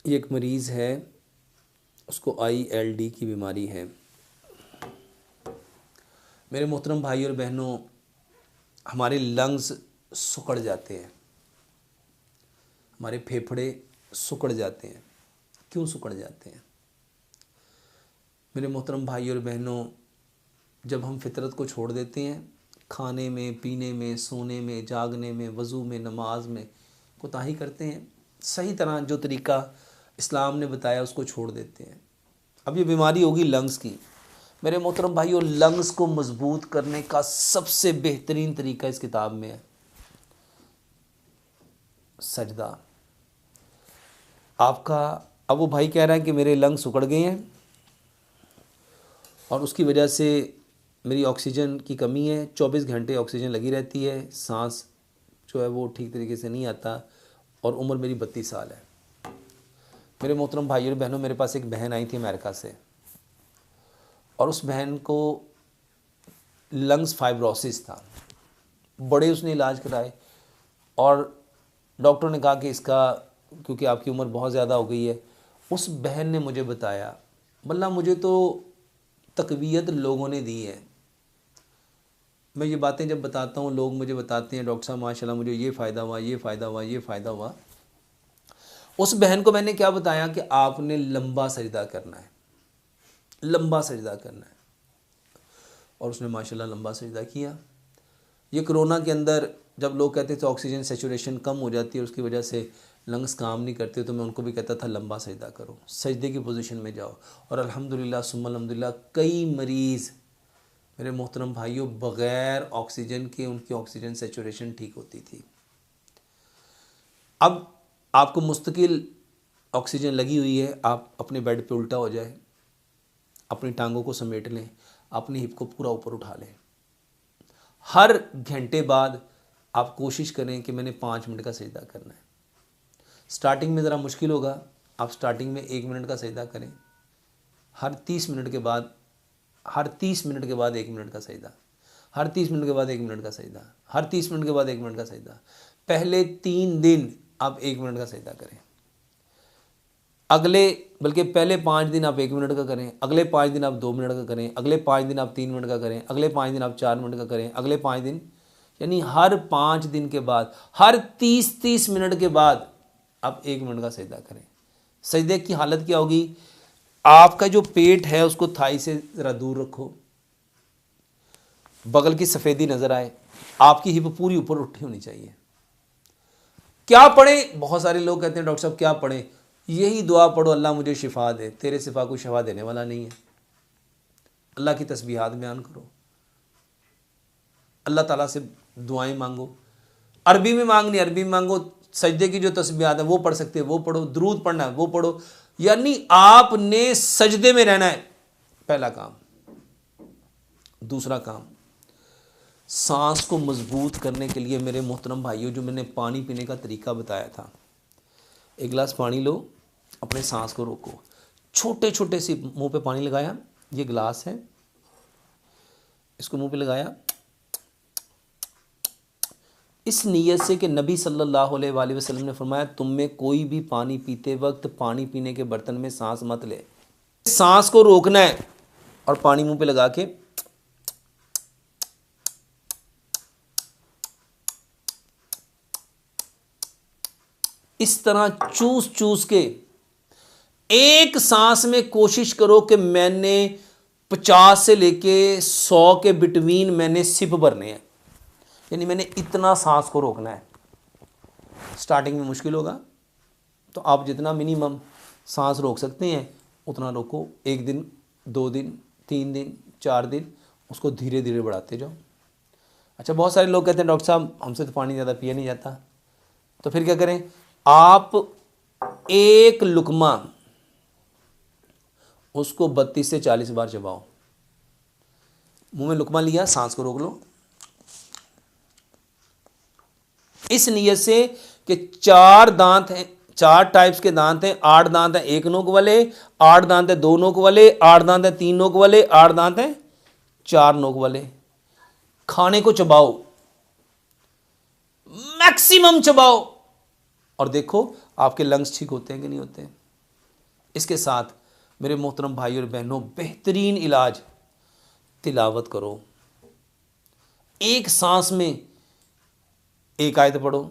ये एक मरीज़ है, उसको ILD की बीमारी है। मेरे मोहतरम भाई और बहनों, हमारे लंग्स सिकुड़ जाते हैं, हमारे फेफड़े सिकुड़ जाते हैं। क्यों सिकुड़ जाते हैं? मेरे मोहतरम भाई और बहनों, जब हम फितरत को छोड़ देते हैं, खाने में, पीने में, सोने में, जागने में, वज़ू में, नमाज में कोताही करते हैं, सही तरह जो तरीका इस्लाम ने बताया उसको छोड़ देते हैं। अब ये बीमारी होगी लंग्स की। मेरे मोहतरम भाइयों, लंग्स को मजबूत करने का सबसे बेहतरीन तरीका इस किताब में है सजदा। आपका अब वो भाई कह रहा है कि मेरे लंग्स उकड़ गए हैं और उसकी वजह से मेरी ऑक्सीजन की कमी है, 24 घंटे ऑक्सीजन लगी रहती है, सांस जो है वो ठीक तरीके से नहीं आता और उम्र मेरी 32 साल है। मेरे मोहतरम भाइयों और बहनों, मेरे पास एक बहन आई थी अमेरिका से और उस बहन को लंग्स फाइब्रोसिस था। बड़े उसने इलाज कराए और डॉक्टर ने कहा कि इसका, क्योंकि आपकी उम्र बहुत ज़्यादा हो गई है। उस बहन ने मुझे बताया, वल्लाह मुझे तो तकवीयत लोगों ने दी है। मैं ये बातें जब बताता हूँ, लोग मुझे बताते हैं, डॉक्टर साहब माशाल्लाह मुझे ये फ़ायदा हुआ, ये फ़ायदा हुआ, ये फ़ायदा हुआ। उस बहन को मैंने क्या बताया कि आपने लंबा सजदा करना है, लंबा सजदा करना है। और उसने माशाल्लाह लंबा सजदा किया। ये कोरोना के अंदर जब लोग कहते थे ऑक्सीजन सेचुरेशन कम हो जाती है, उसकी वजह से लंग्स काम नहीं करते, तो मैं उनको भी कहता था लंबा सजदा करो, सजदे की पोजीशन में जाओ। और अल्हम्दुलिल्लाह सुम्मा अल्हम्दुलिल्लाह कई मरीज़ मेरे मोहतरम भाइयों बग़ैर ऑक्सीजन के उनकी ऑक्सीजन सेचुरेशन ठीक होती थी। अब आपको मुस्तकिल ऑक्सीजन लगी हुई है, आप अपने बेड पे उल्टा हो जाए, अपनी टांगों को समेट लें, अपनी हिप को पूरा ऊपर उठा लें। हर घंटे बाद आप कोशिश करें कि मैंने 5 मिनट का सजदा करना है। स्टार्टिंग में ज़रा मुश्किल होगा, आप स्टार्टिंग में 1 मिनट का सजदा करें। हर 30 मिनट के बाद 1 मिनट का सजदा, हर 30 मिनट के बाद 1 मिनट का सजदा, हर 30 मिनट के बाद 1 मिनट का सजदा। पहले 3 दिन आप 1 मिनट का सजदा करें, बल्कि पहले 5 दिन आप 1 मिनट का करें, अगले 5 दिन आप 2 मिनट का करें, अगले 5 दिन आप 3 मिनट का करें, अगले 5 दिन आप 4 मिनट का करें, अगले 5 दिन, यानी हर 5 दिन के बाद, हर 30 मिनट के बाद आप 1 मिनट का सजदा करें। सजदे की हालत क्या होगी? आपका जो पेट है उसको थाई से ज़रा दूर रखो, बगल की सफ़ेदी नज़र आए, आपकी हिप पूरी ऊपर उठी होनी चाहिए। क्या पढ़ें? बहुत सारे लोग कहते हैं डॉक्टर साहब क्या पढ़ें? यही दुआ पढ़ो, अल्लाह मुझे शिफा दे। तेरे सिवा कोई शिफा देने वाला नहीं है। अल्लाह की तस्बीहात बयान करो, अल्लाह ताला से दुआएं मांगो। अरबी में मांगनी, अरबी में मांगो। सजदे की जो तस्बीहात है वो पढ़ सकते हैं, वो पढ़ो। दुरूद पढ़ना है वो पढ़ो। यानी आपने सजदे में रहना है, पहला काम। दूसरा काम, सांस को मजबूत करने के लिए मेरे मोहतरम भाइयों, जो मैंने पानी पीने का तरीका बताया था, 1 गिलास पानी लो, अपने सांस को रोको, छोटे छोटे से मुंह पे पानी लगाया, ये गिलास है, इसको मुंह पे लगाया, इस नीयत से कि नबी सल्लल्लाहु अलैहि वसल्लम ने फरमाया तुम में कोई भी पानी पीते वक्त पानी पीने के बर्तन में सांस मत ले। सांस को रोकना है और पानी मुंह पे लगा के इस तरह चूस चूस के एक सांस में कोशिश करो कि मैंने 50 से लेके 100 के बिटवीन मैंने सिप भरने हैं, यानी मैंने इतना सांस को रोकना है। स्टार्टिंग में मुश्किल होगा, तो आप जितना मिनिमम सांस रोक सकते हैं उतना रोको। 1 दिन, 2 दिन, 3 दिन, 4 दिन, उसको धीरे धीरे बढ़ाते जाओ। अच्छा, बहुत सारे लोग कहते हैं डॉक्टर साहब हमसे तो पानी ज़्यादा पिया नहीं जाता, तो फिर क्या करें? आप 1 लुकमा उसको 32 से 40 बार चबाओ। मुंह में लुकमा लिया, सांस को रोक लो, इस नीयत से कि 4 दांत हैं, 4 टाइप्स के दांत हैं, 8 दांत हैं 1 नोक वाले, 8 दांत हैं 2 नोक वाले, 8 दांत हैं 3 नोक वाले, 8 दांत हैं 4 नोक वाले। खाने को चबाओ, मैक्सिमम चबाओ, और देखो आपके लंग्स ठीक होते हैं कि नहीं होते हैं। इसके साथ मेरे मोहतरम भाई और बहनों, बेहतरीन इलाज, तिलावत करो। एक सांस में एक आयत पढ़ो,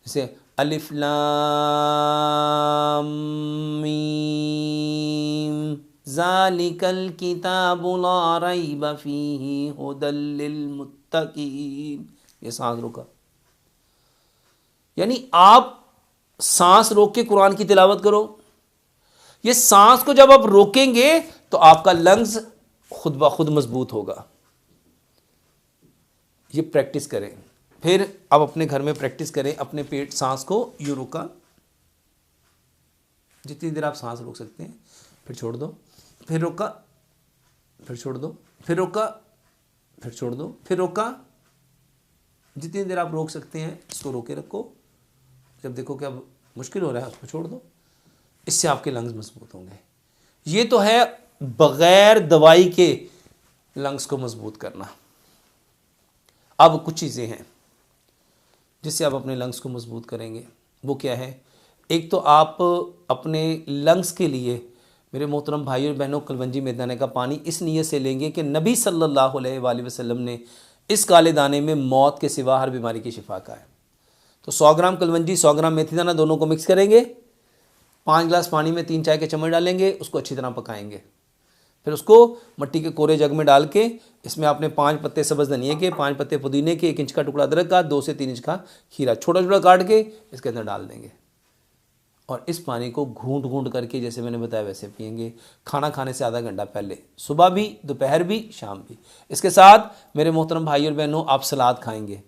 जैसे अलिफ लाम मीम ज़ालिकल किताबु ला रैब फीही हुदल लिल मुत्तकीन। ये सांस रोका, यानी आप सांस रोक के कुरान की तिलावत करो। ये सांस को जब आप रोकेंगे तो आपका लंग्स खुद ब खुद मजबूत होगा। ये प्रैक्टिस करें। फिर आप अपने घर में प्रैक्टिस करें, अपने पेट सांस को यूँ रोका, जितनी देर आप सांस रोक सकते हैं, फिर छोड़ दो, फिर रोका, फिर छोड़ दो, फिर रोका, फिर छोड़ दो, फिर रोका। जितनी देर आप रोक सकते हैं इसको रोके रखो। जब देखो कि अब मुश्किल हो रहा है उसको छोड़ दो। इससे आपके लंग्स मजबूत होंगे। ये तो है बग़ैर दवाई के लंग्स को मजबूत करना। अब कुछ चीज़ें हैं जिससे आप अपने लंग्स को मजबूत करेंगे। वो क्या है? एक तो आप अपने लंग्स के लिए मेरे मोहतरम भाई और बहनों कलवंजी मैदाने का पानी इस नीयत से लेंगे कि नबी सल्लल्लाहु अलैहि वसल्लम ने इस काले दाने में मौत के सिवा हर बीमारी की शिफा का है। तो 100 ग्राम कलवंजी, 100 ग्राम मेथी दाना, दोनों को मिक्स करेंगे। 5 गिलास पानी में 3 चाय के चम्मच डालेंगे, उसको अच्छी तरह पकाएंगे। फिर उसको मट्टी के कोरे जग में डाल के इसमें आपने 5 पत्ते सब्ज़ धनिए के, 5 पत्ते पुदीने के, 1 इंच का टुकड़ा अदरक का, 2 से 3 इंच का खीरा छोटा छोटा काट के इसके अंदर डाल देंगे। और इस पानी को घूंट घूंट करके जैसे मैंने बताया वैसे पिएंगे, खाना खाने से आधा घंटा पहले, सुबह भी, दोपहर भी, शाम भी। इसके साथ मेरे मोहतरम भाई और बहनों, आप सलाद खाएंगे।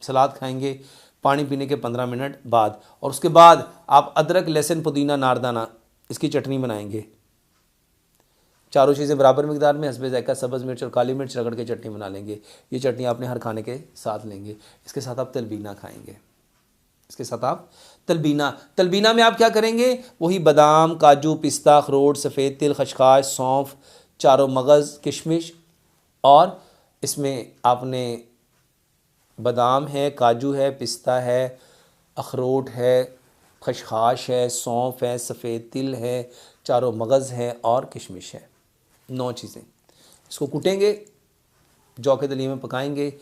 सलाद खाएंगे पानी पीने के 15 मिनट बाद, और उसके बाद आप अदरक, लहसुन, पुदीना, नारदाना इसकी चटनी बनाएंगे। चारों चीज़ें बराबर मिकदार में हस्बे ज़ायका सब्ज़ मिर्च और काली मिर्च रगड़ के चटनी बना लेंगे। ये चटनी आपने हर खाने के साथ लेंगे। इसके साथ आप तलबीना खाएंगे। इसके साथ आप तलबीना में आप क्या करेंगे? वही बादाम, काजू, पिस्ता, अखरोट, सफ़ेद तिल, खशखाश, सौंफ, चारों मगज़, किशमिश, और इसमें आपने बादाम है, काजू है, पिस्ता है, अखरोट है, खशखाश है, सौंफ है, सफ़ेद तिल है, चारों मगज़ है और किशमिश है। 9 चीज़ें। इसको कूटेंगे, जौ के दलिए में पकाएंगे।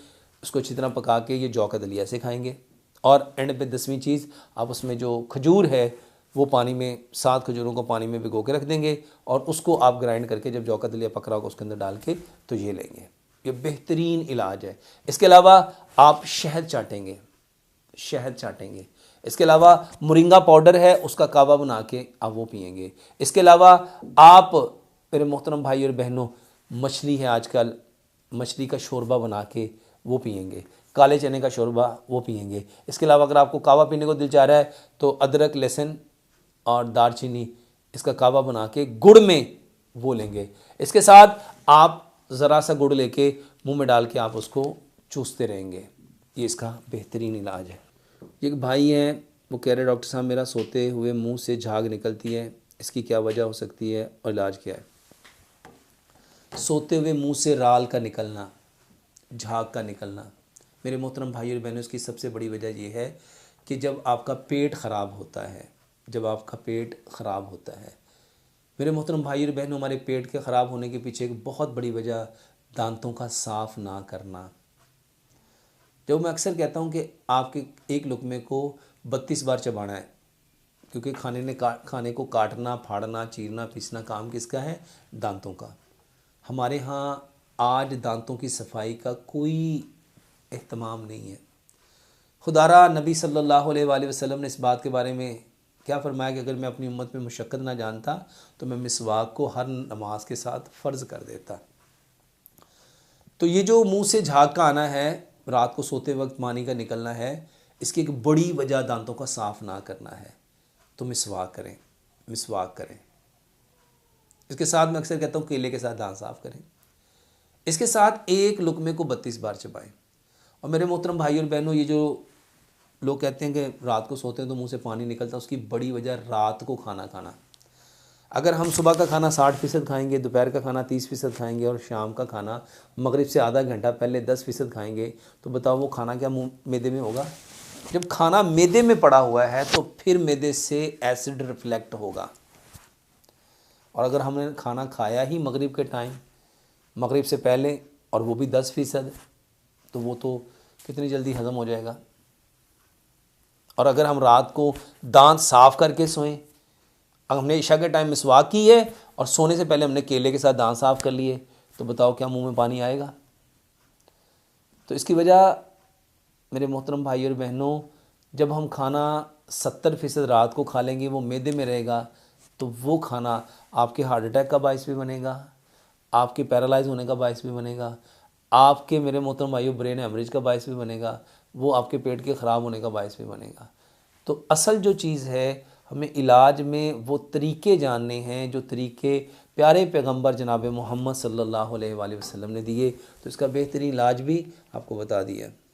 उसको अच्छी तरह पका के ये जौ का दलिया से खाएंगे। और एंड पे 10वीं चीज़, आप उसमें जो खजूर है वो पानी में, 7 खजूरों को पानी में भिगो के रख देंगे और उसको आप ग्राइंड करके जब जौ का दलिया पक रहा होगा उसके अंदर डाल के तो ये लेंगे। ये बेहतरीन इलाज है। इसके अलावा आप शहद चाटेंगे, शहद चाटेंगे। इसके अलावा मोरिंगा पाउडर है, उसका कावा बना के आप वो पिएंगे। इसके अलावा आप मेरे मोहतरम भाई और बहनों, मछली है आजकल, मछली का शोरबा बना के वो पिएंगे। काले चने का शोरबा वो पिएंगे। इसके अलावा अगर आपको कावा पीने को दिल चाह रहा है तो अदरक, लहसुन और दालचीनी इसका कावा बना के गुड़ में वो लेंगे। इसके साथ आप ज़रा सा गुड़ लेके मुंह में डाल के आप उसको चूसते रहेंगे। ये इसका बेहतरीन इलाज है। एक भाई हैं, वो कह रहे डॉक्टर साहब मेरा सोते हुए मुंह से झाग निकलती है, इसकी क्या वजह हो सकती है और इलाज क्या है? सोते हुए मुंह से राल का निकलना, झाग का निकलना, मेरे मोहतरम भाई और बहनों, इसकी सबसे बड़ी वजह यह है कि जब आपका पेट ख़राब होता है, जब आपका पेट ख़राब होता है मेरे मोहतरम भाई और बहनों, हमारे पेट के ख़राब होने के पीछे एक बहुत बड़ी वजह दांतों का साफ़ ना करना। जब मैं अक्सर कहता हूँ कि आपके एक लुक़मे को 32 बार चबाना है, क्योंकि खाने को काटना, फाड़ना, चीरना, पीसना काम किसका है? दांतों का। हमारे यहाँ आज दांतों की सफाई का कोई एहतमाम नहीं है। खुदारा नबी सल्लल्लाहु अलैहि वसल्लम ने इस बात के बारे में क्या फरमाया कि अगर मैं अपनी उम्मत में मुशक्क़त ना जानता तो मैं मिसवाक को हर नमाज के साथ फ़र्ज़ कर देता। तो ये जो मुंह से झाग का आना है, रात को सोते वक्त पानी का निकलना है, इसकी एक बड़ी वजह दांतों का साफ़ ना करना है। तो मिसवाक करें, मिसवाक करें। इसके साथ मैं अक्सर कहता हूँ केले के साथ दांत साफ़ करें। इसके साथ एक लुक़मे को 32 बार चबाएं। और मेरे मोहतरम भाई और बहनों, ये जो लोग कहते हैं कि रात को सोते हैं तो मुंह से पानी निकलता है, उसकी बड़ी वजह रात को खाना खाना। अगर हम सुबह का खाना 60% खाएंगे, दोपहर का खाना 30% खाएंगे और शाम का खाना मगरिब से आधा घंटा पहले 10% खाएंगे, तो बताओ वो खाना क्या मुँह मैदे में होगा? जब खाना मैदे में पड़ा हुआ है तो फिर मैदे से एसिड रिफ्लेक्ट होगा। और अगर हमने खाना खाया ही मगरिब के टाइम, मगरिब से पहले, और वो भी 10%, तो वो तो कितनी जल्दी हज़म हो जाएगा। और अगर हम रात को दांत साफ़ करके सोएं, अगर हमने इशा के टाइम मिसवाक की है और सोने से पहले हमने केले के साथ दांत साफ़ कर लिए, तो बताओ क्या मुंह में पानी आएगा। तो इसकी वजह मेरे मोहतरम भाई और बहनों, जब हम खाना 70% रात को खा लेंगे, वो मैदे में रहेगा, तो वो खाना आपके हार्ट अटैक का बायस भी बनेगा, आपके पैरालाइज होने का बायस भी बनेगा, आपके मेरे मोहतरम भाइयों ब्रेन हेमरेज का बायस भी बनेगा, वो आपके पेट के ख़राब होने का बायस भी बनेगा। तो असल जो चीज़ है, हमें इलाज में वो तरीके जानने हैं जो तरीके प्यारे पैगंबर जनाब मोहम्मद सल्लल्लाहु अलैहि वसल्लम ने दिए। तो इसका बेहतरीन इलाज भी आपको बता दिया।